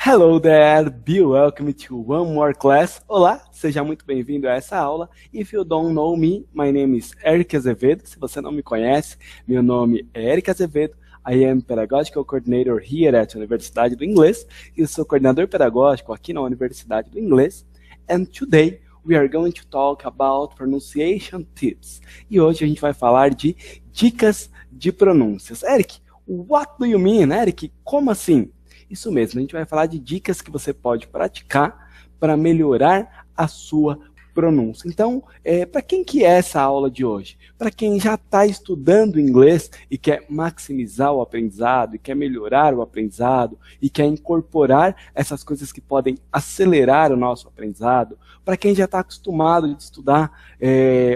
Hello there, be welcome to one more class. Olá, seja muito bem-vindo a essa aula. If you don't know me, my name is Eric Azevedo. Se você não me conhece, meu nome é Eric Azevedo. I am Pedagogical Coordinator here at Universidade do Inglês. Eu sou coordenador pedagógico aqui na Universidade do Inglês. And today we are going to talk about pronunciation tips. E hoje a gente vai falar de dicas de pronúncias. Eric, what do you mean, Eric? Como assim? Isso mesmo, a gente vai falar de dicas que você pode praticar para melhorar a sua pronúncia. Então, para quem que é essa aula de hoje? Para quem já está estudando inglês e quer maximizar o aprendizado, e quer melhorar o aprendizado, e quer incorporar essas coisas que podem acelerar o nosso aprendizado. Para quem já está acostumado de estudar,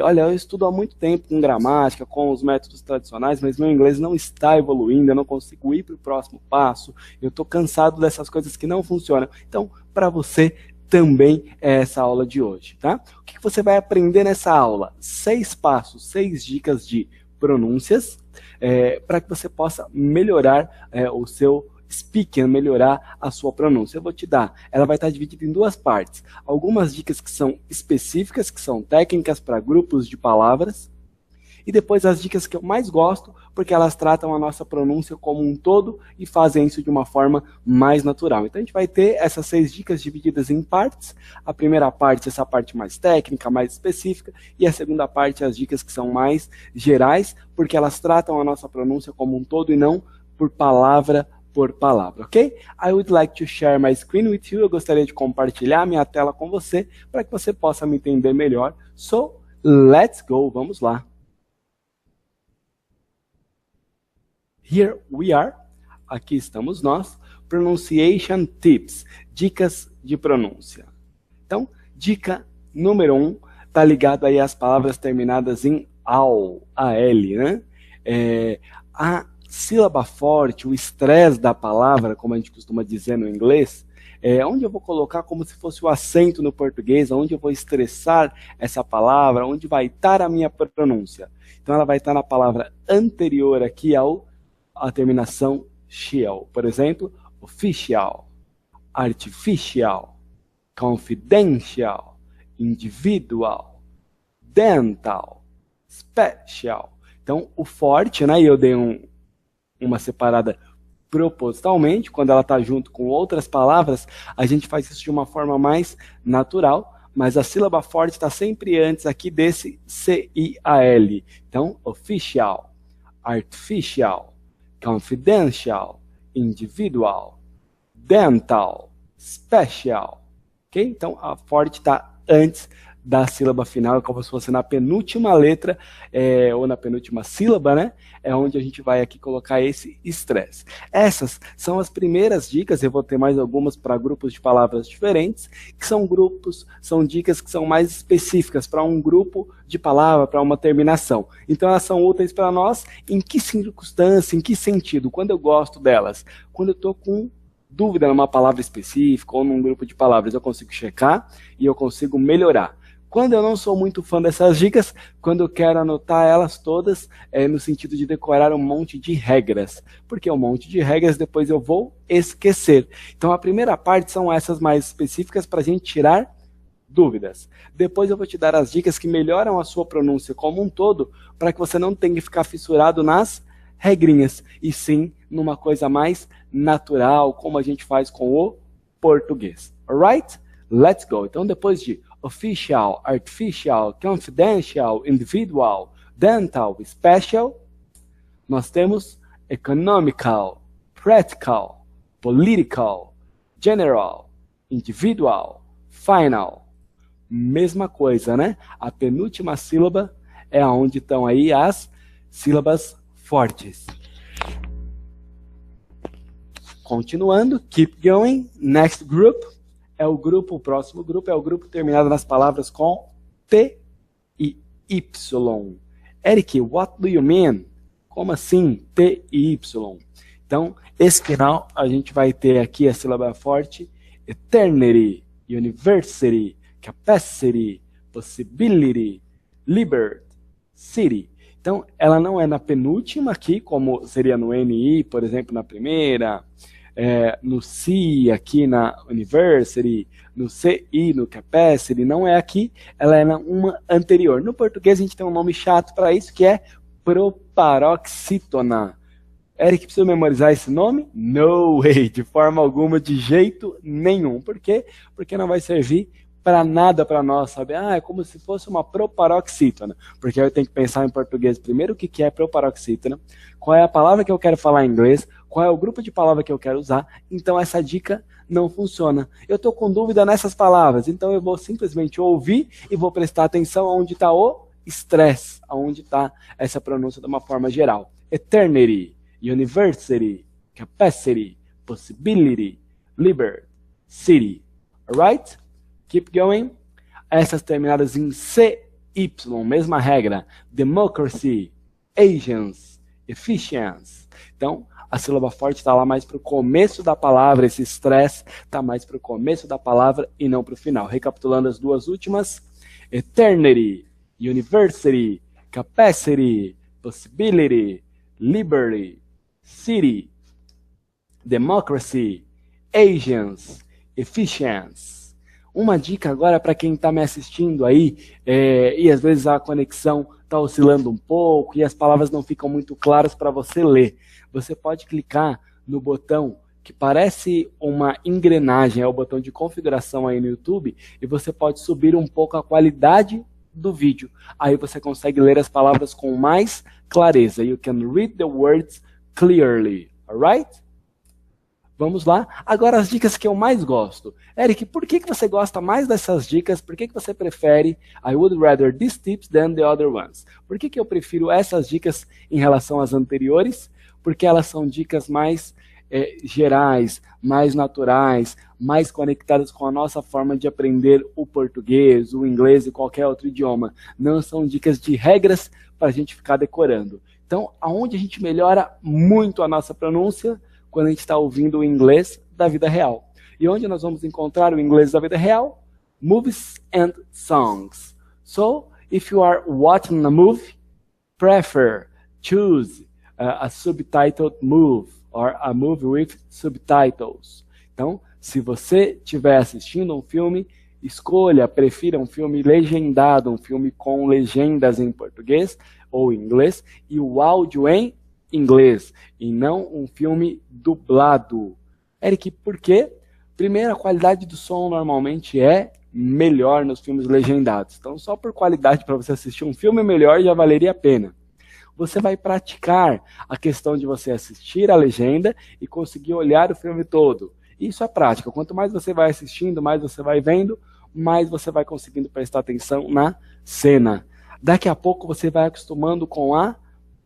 olha, eu estudo há muito tempo com gramática, com os métodos tradicionais, mas meu inglês não está evoluindo, eu não consigo ir para o próximo passo, eu estou cansado dessas coisas que não funcionam. Então, para você, também é essa aula de hoje, tá? O que você vai aprender nessa aula? 6 passos, 6 dicas de pronúncias, para que você possa melhorar o seu speaking, melhorar a sua pronúncia. Eu vou te dar, ela vai estar dividida em 2 partes. Algumas dicas que são específicas, que são técnicas para grupos de palavras, e depois as dicas que eu mais gosto, porque elas tratam a nossa pronúncia como um todo e fazem isso de uma forma mais natural. Então a gente vai ter essas 6 dicas divididas em partes. A primeira parte, essa parte mais técnica, mais específica, e a segunda parte, as dicas que são mais gerais, porque elas tratam a nossa pronúncia como um todo e não por palavra, ok? I would like to share my screen with you. Eu gostaria de compartilhar minha tela com você, para que você possa me entender melhor. So, let's go, vamos lá. Here we are, aqui estamos nós, pronunciation tips, dicas de pronúncia. Então, dica número 1, está ligado aí às palavras terminadas em AL, A-L, né? A sílaba forte, o estresse da palavra, como a gente costuma dizer no inglês, onde eu vou colocar como se fosse o acento no português, onde eu vou estressar essa palavra, onde vai estar a minha pronúncia. Então, ela vai estar na palavra anterior aqui a terminação -cial. Por exemplo, official, artificial, confidential, individual, dental, special. Então, o forte, né, e eu dei uma separada propositalmente, quando ela está junto com outras palavras, a gente faz isso de uma forma mais natural, mas a sílaba forte está sempre antes aqui desse C-I-A-L. Então, official, artificial, confidential, individual, dental, special, ok? Então, a forte está antes da sílaba final, como se fosse na penúltima letra, ou na penúltima sílaba, né? É onde a gente vai aqui colocar esse estresse. Essas são as primeiras dicas, eu vou ter mais algumas para grupos de palavras diferentes, que são dicas que são mais específicas para um grupo de palavra, para uma terminação. Então elas são úteis para nós em que circunstância, em que sentido? Quando eu gosto delas? Quando eu estou com dúvida numa palavra específica ou num grupo de palavras, eu consigo checar e eu consigo melhorar. Quando eu não sou muito fã dessas dicas, quando eu quero anotar elas todas, no sentido de decorar um monte de regras. Porque um monte de regras depois eu vou esquecer. Então a primeira parte são essas mais específicas para a gente tirar dúvidas. Depois eu vou te dar as dicas que melhoram a sua pronúncia como um todo, para que você não tenha que ficar fissurado nas regrinhas, e sim numa coisa mais natural, como a gente faz com o português. Alright? Let's go. Então depois de official, artificial, confidential, individual, dental, special, nós temos economical, practical, political, general, individual, final. Mesma coisa, né? A penúltima sílaba é onde estão aí as sílabas fortes. Continuando, keep going, next group. O próximo grupo é o grupo terminado nas palavras com T e Y. Eric, what do you mean? Como assim T e Y? Então, esse final a gente vai ter aqui a sílaba forte, eternity, university, capacity, possibility, liberty, city. Então, ela não é na penúltima aqui, como seria no NI, por exemplo, na primeira, no C aqui na University, no CI, no Capacity, não é aqui, ela é uma anterior. No português a gente tem um nome chato para isso, que é proparoxítona. Eric, precisa memorizar esse nome? No way, de forma alguma, de jeito nenhum. Por quê? Porque não vai servir para nada para nós, sabe? É como se fosse uma proparoxítona. Porque eu tenho que pensar em português primeiro o que é proparoxítona, qual é a palavra que eu quero falar em inglês, qual é o grupo de palavra que eu quero usar. Então essa dica não funciona. Eu estou com dúvida nessas palavras, então eu vou simplesmente ouvir e vou prestar atenção onde está o estresse, onde está essa pronúncia de uma forma geral. Eternity, University, Capacity, Possibility, Liberty, City. Alright? Keep going. Essas terminadas em CY, mesma regra. Democracy, Asians, Efficiency. Então, a sílaba forte está lá mais para o começo da palavra, esse stress está mais para o começo da palavra e não para o final. Recapitulando as duas últimas. Eternity, University, Capacity, Possibility, Liberty, City, Democracy, Asians, Efficiency. Uma dica agora para quem está me assistindo aí, e às vezes a conexão está oscilando um pouco e as palavras não ficam muito claras para você ler. Você pode clicar no botão que parece uma engrenagem, é o botão de configuração aí no YouTube, e você pode subir um pouco a qualidade do vídeo. Aí você consegue ler as palavras com mais clareza. You can read the words clearly. Alright? Vamos lá. Agora as dicas que eu mais gosto. Eric, por que você gosta mais dessas dicas? Por que você prefere I would rather these tips than the other ones? Por que eu prefiro essas dicas em relação às anteriores? Porque elas são dicas mais gerais, mais naturais, mais conectadas com a nossa forma de aprender o português, o inglês e qualquer outro idioma. Não são dicas de regras para a gente ficar decorando. Então, aonde a gente melhora muito a nossa pronúncia? Quando a gente está ouvindo o inglês da vida real. E onde nós vamos encontrar o inglês da vida real? Movies and songs. So, if you are watching a movie, choose a subtitled movie or a movie with subtitles. Então, se você estiver assistindo um filme, prefira um filme legendado, um filme com legendas em português ou inglês e o áudio em inglês, e não um filme dublado. Eric, por quê? Primeiro, a qualidade do som normalmente é melhor nos filmes legendados. Então, só por qualidade para você assistir um filme melhor já valeria a pena. Você vai praticar a questão de você assistir a legenda e conseguir olhar o filme todo. Isso é prática. Quanto mais você vai assistindo, mais você vai vendo, mais você vai conseguindo prestar atenção na cena. Daqui a pouco você vai acostumando com a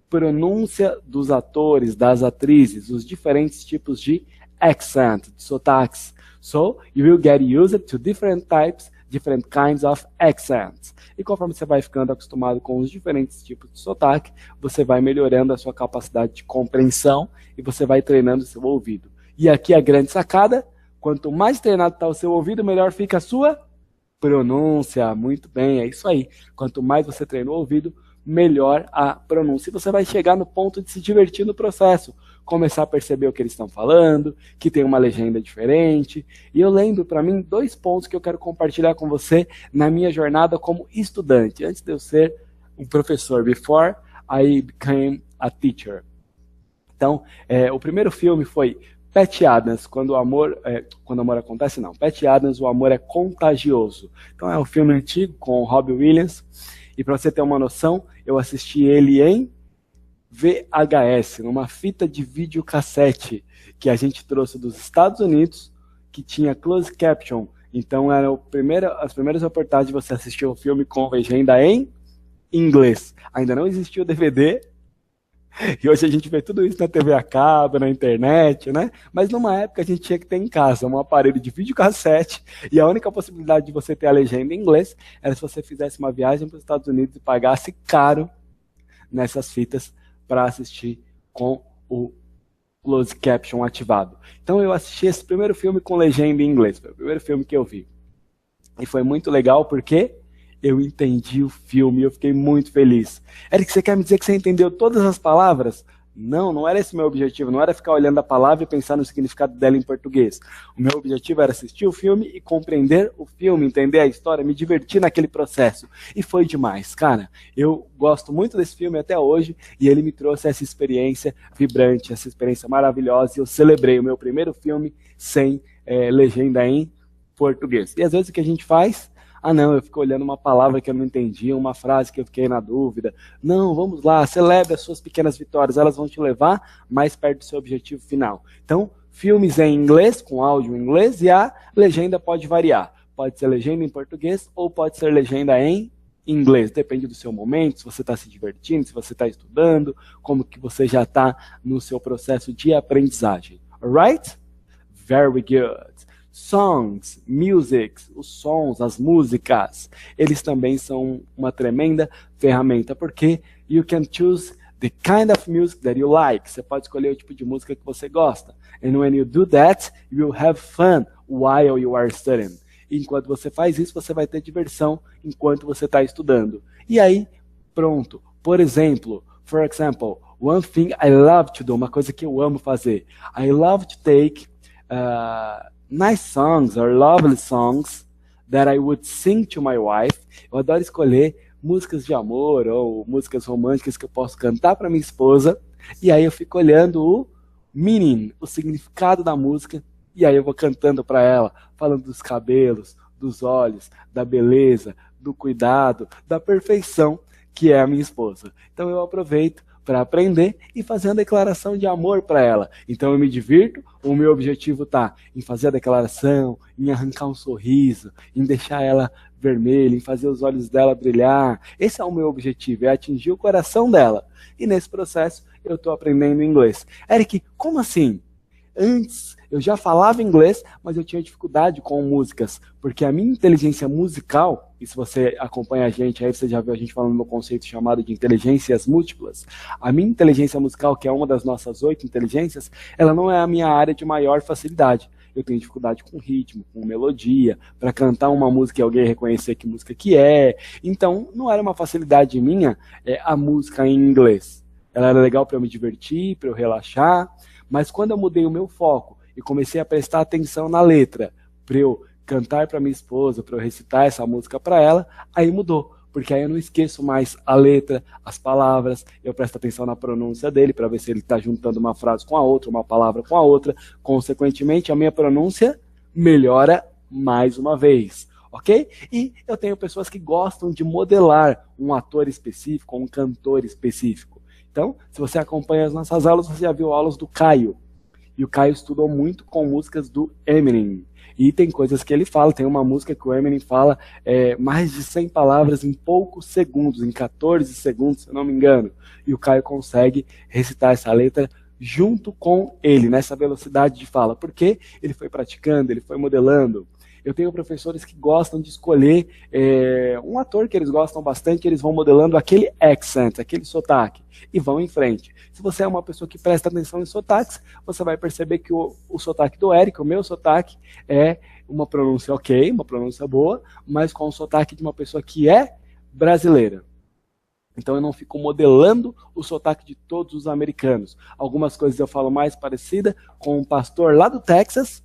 pronúncia dos atores, das atrizes, os diferentes tipos de accent, de sotaques. So, you will get used to different kinds of accents. E conforme você vai ficando acostumado com os diferentes tipos de sotaque, você vai melhorando a sua capacidade de compreensão e você vai treinando o seu ouvido. E aqui a grande sacada, quanto mais treinado está o seu ouvido, melhor fica a sua pronúncia. Muito bem, é isso aí. Quanto mais você treina o ouvido, melhor a pronúncia. E você vai chegar no ponto de se divertir no processo. Começar a perceber o que eles estão falando, que tem uma legenda diferente. E eu lembro para mim 2 pontos que eu quero compartilhar com você na minha jornada como estudante. Antes de eu ser um professor, before I became a teacher. Então, o primeiro filme foi Patch Adams, quando o amor acontece, não. Patch Adams, o amor é contagioso. Então é um filme antigo com o Robin Williams. E para você ter uma noção, eu assisti ele em VHS, numa fita de videocassete que a gente trouxe dos Estados Unidos, que tinha closed caption. Então era as primeiras reportagens de você assistir o filme com legenda em inglês. Ainda não existia o DVD. E hoje a gente vê tudo isso na TV a cabo, na internet, né? Mas numa época a gente tinha que ter em casa um aparelho de videocassete e a única possibilidade de você ter a legenda em inglês era se você fizesse uma viagem para os Estados Unidos e pagasse caro nessas fitas para assistir com o closed caption ativado. Então eu assisti esse primeiro filme com legenda em inglês, foi o primeiro filme que eu vi. E foi muito legal porque eu entendi o filme e eu fiquei muito feliz. Eric, você quer me dizer que você entendeu todas as palavras? Não, não era esse o meu objetivo, não era ficar olhando a palavra e pensar no significado dela em português. O meu objetivo era assistir o filme e compreender o filme, entender a história, me divertir naquele processo. E foi demais, cara. Eu gosto muito desse filme até hoje e ele me trouxe essa experiência vibrante, essa experiência maravilhosa e eu celebrei o meu primeiro filme sem legenda em português. E às vezes o que a gente faz? Ah, não, eu fico olhando uma palavra que eu não entendi, uma frase que eu fiquei na dúvida. Não, vamos lá, celebre as suas pequenas vitórias, elas vão te levar mais perto do seu objetivo final. Então, filmes em inglês, com áudio em inglês, e a legenda pode variar. Pode ser legenda em português ou pode ser legenda em inglês. Depende do seu momento, se você está se divertindo, se você está estudando, como que você já está no seu processo de aprendizagem. Alright? Very good. Songs, music, os sons, as músicas, eles também são uma tremenda ferramenta, porque you can choose the kind of music that you like. Você pode escolher o tipo de música que você gosta. And when you do that, you will have fun while you are studying. E enquanto você faz isso, você vai ter diversão enquanto você está estudando. E aí, pronto. Por exemplo, for example, one thing I love to do, uma coisa que eu amo fazer. I love to take nice songs or lovely songs that I would sing to my wife. Eu adoro escolher músicas de amor ou músicas românticas que eu posso cantar para minha esposa. E aí eu fico olhando o meaning, o significado da música. E aí eu vou cantando para ela, falando dos cabelos, dos olhos, da beleza, do cuidado, da perfeição que é a minha esposa. Então eu aproveito para aprender e fazer uma declaração de amor para ela. Então eu me divirto, o meu objetivo está em fazer a declaração, em arrancar um sorriso, em deixar ela vermelha, em fazer os olhos dela brilhar. Esse é o meu objetivo, é atingir o coração dela. E nesse processo eu estou aprendendo inglês. Eric, como assim? Antes eu já falava inglês, mas eu tinha dificuldade com músicas, porque a minha inteligência musical, e se você acompanha a gente, aí você já viu a gente falando no conceito chamado de inteligências múltiplas, a minha inteligência musical, que é uma das nossas 8 inteligências, ela não é a minha área de maior facilidade. Eu tenho dificuldade com ritmo, com melodia, para cantar uma música e alguém reconhecer que música que é. Então, não era uma facilidade minha a música em inglês. Ela era legal para eu me divertir, para eu relaxar, mas quando eu mudei o meu foco e comecei a prestar atenção na letra, para eu cantar para minha esposa, para eu recitar essa música para ela, aí mudou. Porque aí eu não esqueço mais a letra, as palavras, eu presto atenção na pronúncia dele para ver se ele está juntando uma frase com a outra, uma palavra com a outra. Consequentemente, a minha pronúncia melhora mais uma vez, ok? E eu tenho pessoas que gostam de modelar um ator específico, um cantor específico. Então, se você acompanha as nossas aulas, você já viu aulas do Caio. E o Caio estudou muito com músicas do Eminem. E tem coisas que ele fala, tem uma música que o Eminem fala mais de 100 palavras em poucos segundos, em 14 segundos, se eu não me engano. E o Caio consegue recitar essa letra junto com ele, nessa velocidade de fala. Porque ele foi praticando, ele foi modelando. Eu tenho professores que gostam de escolher um ator que eles gostam bastante, eles vão modelando aquele accent, aquele sotaque, e vão em frente. Se você é uma pessoa que presta atenção em sotaques, você vai perceber que o sotaque do Eric, o meu sotaque, é uma pronúncia ok, uma pronúncia boa, mas com o sotaque de uma pessoa que é brasileira. Então eu não fico modelando o sotaque de todos os americanos. Algumas coisas eu falo mais parecida com um pastor lá do Texas,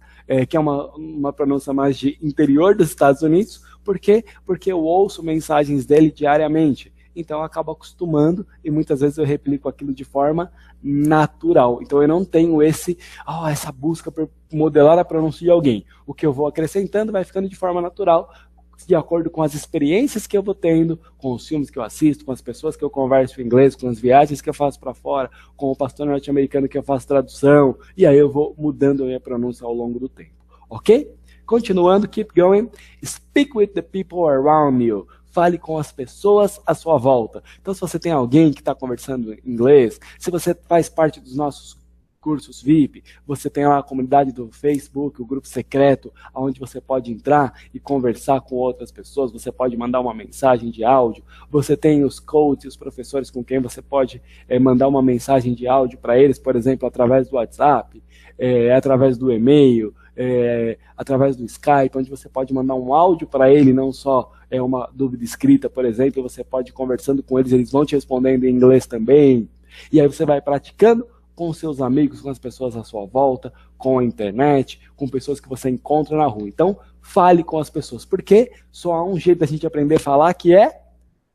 que é uma pronúncia mais de interior dos Estados Unidos. Por quê? Porque eu ouço mensagens dele diariamente. Então eu acabo acostumando e muitas vezes eu replico aquilo de forma natural. Então eu não tenho essa busca por modelar a pronúncia de alguém. O que eu vou acrescentando vai ficando de forma natural, de acordo com as experiências que eu vou tendo, com os filmes que eu assisto, com as pessoas que eu converso em inglês, com as viagens que eu faço para fora, com o pastor norte-americano que eu faço tradução, e aí eu vou mudando a minha pronúncia ao longo do tempo, ok? Continuando, keep going. Speak with the people around you. Fale com as pessoas à sua volta. Então, se você tem alguém que está conversando em inglês, se você faz parte dos nossos cursos VIP, você tem lá a comunidade do Facebook, o grupo secreto, onde você pode entrar e conversar com outras pessoas, você pode mandar uma mensagem de áudio, você tem os coaches, os professores com quem você pode mandar uma mensagem de áudio para eles, por exemplo, através do WhatsApp, através do e-mail, através do Skype, onde você pode mandar um áudio para ele, não só uma dúvida escrita, por exemplo, você pode ir conversando com eles, eles vão te respondendo em inglês também. E aí você vai praticando com seus amigos, com as pessoas à sua volta, com a internet, com pessoas que você encontra na rua. Então, fale com as pessoas, porque só há um jeito da gente aprender a falar, que é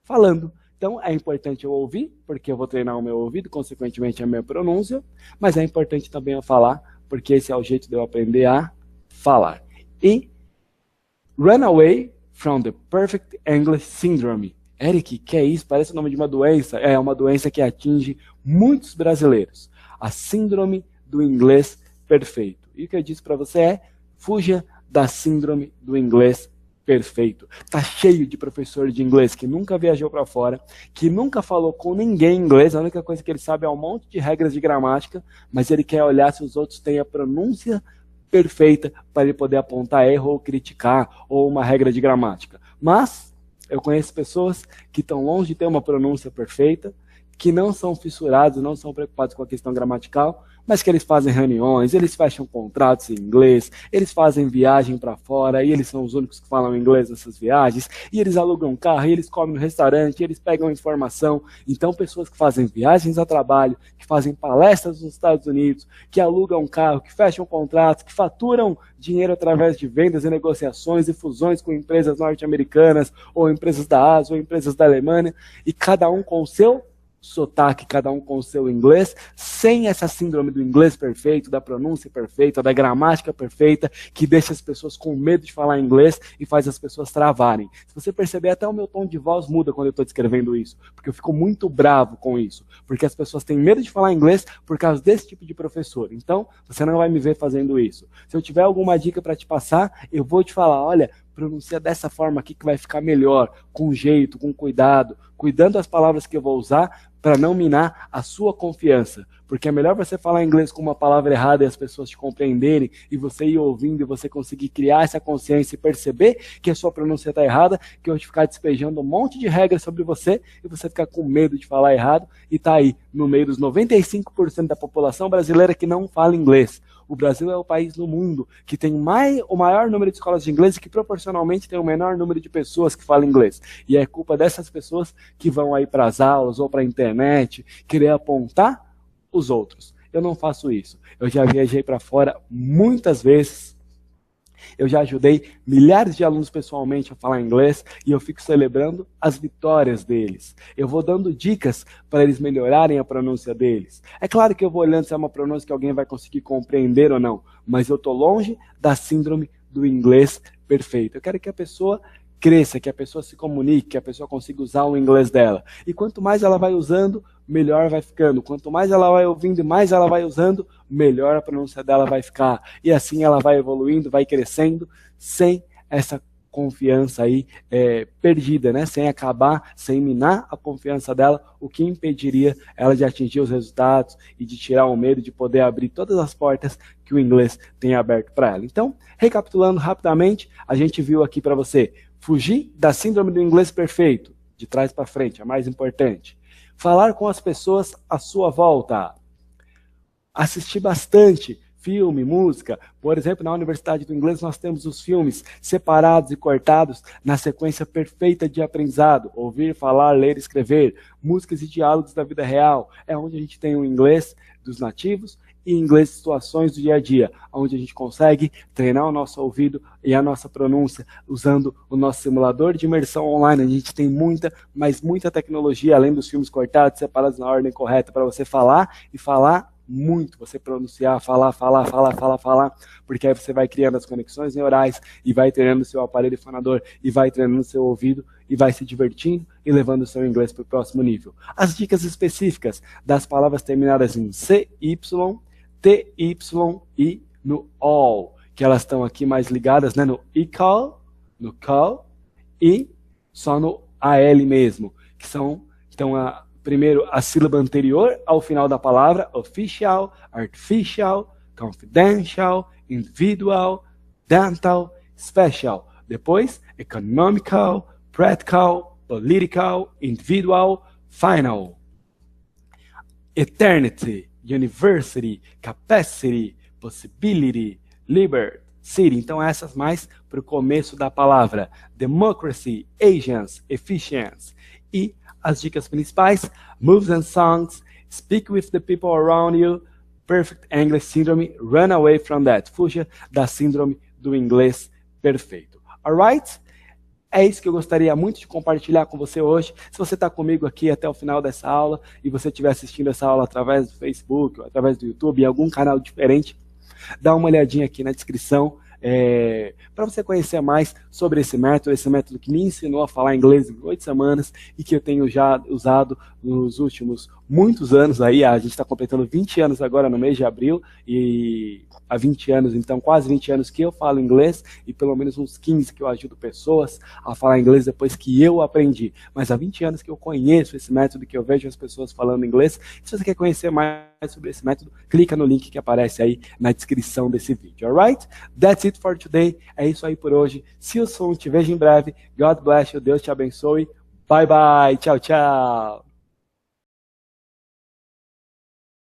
falando. Então, é importante eu ouvir, porque eu vou treinar o meu ouvido, consequentemente a minha pronúncia, mas é importante também eu falar, porque esse é o jeito de eu aprender a falar. E run away from the perfect English syndrome. Eric, que é isso? Parece o nome de uma doença. É uma doença que atinge muitos brasileiros. A síndrome do inglês perfeito. E o que eu disse para você é, fuja da síndrome do inglês perfeito. Tá cheio de professor de inglês que nunca viajou para fora, que nunca falou com ninguém em inglês, a única coisa que ele sabe é um monte de regras de gramática, mas ele quer olhar se os outros têm a pronúncia perfeita para ele poder apontar erro ou criticar, ou uma regra de gramática. Mas eu conheço pessoas que estão longe de ter uma pronúncia perfeita, que não são fissurados, não são preocupados com a questão gramatical, mas que eles fazem reuniões, eles fecham contratos em inglês, eles fazem viagem para fora, e eles são os únicos que falam inglês nessas viagens, e eles alugam um carro, e eles comem no restaurante, e eles pegam informação. Então, pessoas que fazem viagens a trabalho, que fazem palestras nos Estados Unidos, que alugam um carro, que fecham contratos, que faturam dinheiro através de vendas e negociações e fusões com empresas norte-americanas, ou empresas da Ásia, ou empresas da Alemanha, e cada um com o seu sotaque, cada um com o seu inglês, sem essa síndrome do inglês perfeito, da pronúncia perfeita, da gramática perfeita, que deixa as pessoas com medo de falar inglês e faz as pessoas travarem. Se você perceber, até o meu tom de voz muda quando eu estou descrevendo isso, porque eu fico muito bravo com isso, porque as pessoas têm medo de falar inglês por causa desse tipo de professor. Então, você não vai me ver fazendo isso. Se eu tiver alguma dica para te passar, eu vou te falar, olha, pronuncia dessa forma aqui que vai ficar melhor, com jeito, com cuidado, cuidando das palavras que eu vou usar para não minar a sua confiança. Porque é melhor você falar inglês com uma palavra errada e as pessoas te compreenderem e você ir ouvindo e você conseguir criar essa consciência e perceber que a sua pronúncia está errada, que eu te ficar despejando um monte de regras sobre você e você ficar com medo de falar errado e tá aí no meio dos 95% da população brasileira que não fala inglês. O Brasil é o país no mundo que tem o maior número de escolas de inglês e que proporcionalmente tem o menor número de pessoas que falam inglês. E é culpa dessas pessoas que vão aí para as aulas ou para a internet querer apontar os outros. Eu não faço isso. Eu já viajei para fora muitas vezes. Eu já ajudei milhares de alunos pessoalmente a falar inglês e eu fico celebrando as vitórias deles. Eu vou dando dicas para eles melhorarem a pronúncia deles. É claro que eu vou olhando se é uma pronúncia que alguém vai conseguir compreender ou não, mas eu estou longe da síndrome do inglês perfeito. Eu quero que a pessoa cresça, que a pessoa se comunique, que a pessoa consiga usar o inglês dela. E quanto mais ela vai usando, melhor vai ficando. Quanto mais ela vai ouvindo e mais ela vai usando, melhor a pronúncia dela vai ficar. E assim ela vai evoluindo, vai crescendo, sem essa confiança aí perdida, né? Sem acabar, sem minar a confiança dela, o que impediria ela de atingir os resultados e de tirar o medo de poder abrir todas as portas que o inglês tem aberto para ela. Então, recapitulando rapidamente, a gente viu aqui para você fugir da síndrome do inglês perfeito, de trás para frente, a mais importante. Falar com as pessoas à sua volta. Assistir bastante filme, música. Por exemplo, na Universidade do Inglês nós temos os filmes separados e cortados na sequência perfeita de aprendizado. Ouvir, falar, ler, escrever. Músicas e diálogos da vida real. É onde a gente tem o inglês dos nativos e inglês de situações do dia a dia, onde a gente consegue treinar o nosso ouvido e a nossa pronúncia usando o nosso simulador de imersão online. A gente tem muita, mas muita tecnologia, além dos filmes cortados, separados na ordem correta, para você falar e falar muito, você pronunciar, falar, porque aí você vai criando as conexões neurais e vai treinando o seu aparelho fonador e vai treinando o seu ouvido e vai se divertindo e levando o seu inglês para o próximo nível. As dicas específicas das palavras terminadas em CY, TY e no all, que elas estão aqui mais ligadas, né, no ICAL, no CAL e só no AL mesmo, que são, então, primeiro a sílaba anterior ao final da palavra, official, artificial, confidential, individual, dental, special. Depois, economical, practical, political, individual, final. Eternity, university, capacity, possibility, liberty, city. Então essas mais para o começo da palavra. Democracy, agents, efficiency. E as dicas principais, moves and songs, Speak with the people around you. Perfect English Syndrome. Run away from that. Fuja da síndrome do inglês perfeito. Alright? É isso que eu gostaria muito de compartilhar com você hoje. Se você está comigo aqui até o final dessa aula e você estiver assistindo essa aula através do Facebook, ou através do YouTube, em algum canal diferente, dá uma olhadinha aqui na descrição para você conhecer mais sobre esse método que me ensinou a falar inglês em 8 semanas e que eu tenho já usado nos últimos muitos anos. Aí a gente está completando 20 anos agora no mês de abril e há 20 anos, então quase 20 anos que eu falo inglês e pelo menos uns 15 que eu ajudo pessoas a falar inglês depois que eu aprendi. Mas há 20 anos que eu conheço esse método, que eu vejo as pessoas falando inglês. Se você quer conhecer mais sobre esse método, clica no link que aparece aí na descrição desse vídeo, alright? That's it for today. É isso aí por hoje. Se eu sou, te vejo em breve. God bless you. Deus te abençoe. Bye, bye. Tchau, tchau.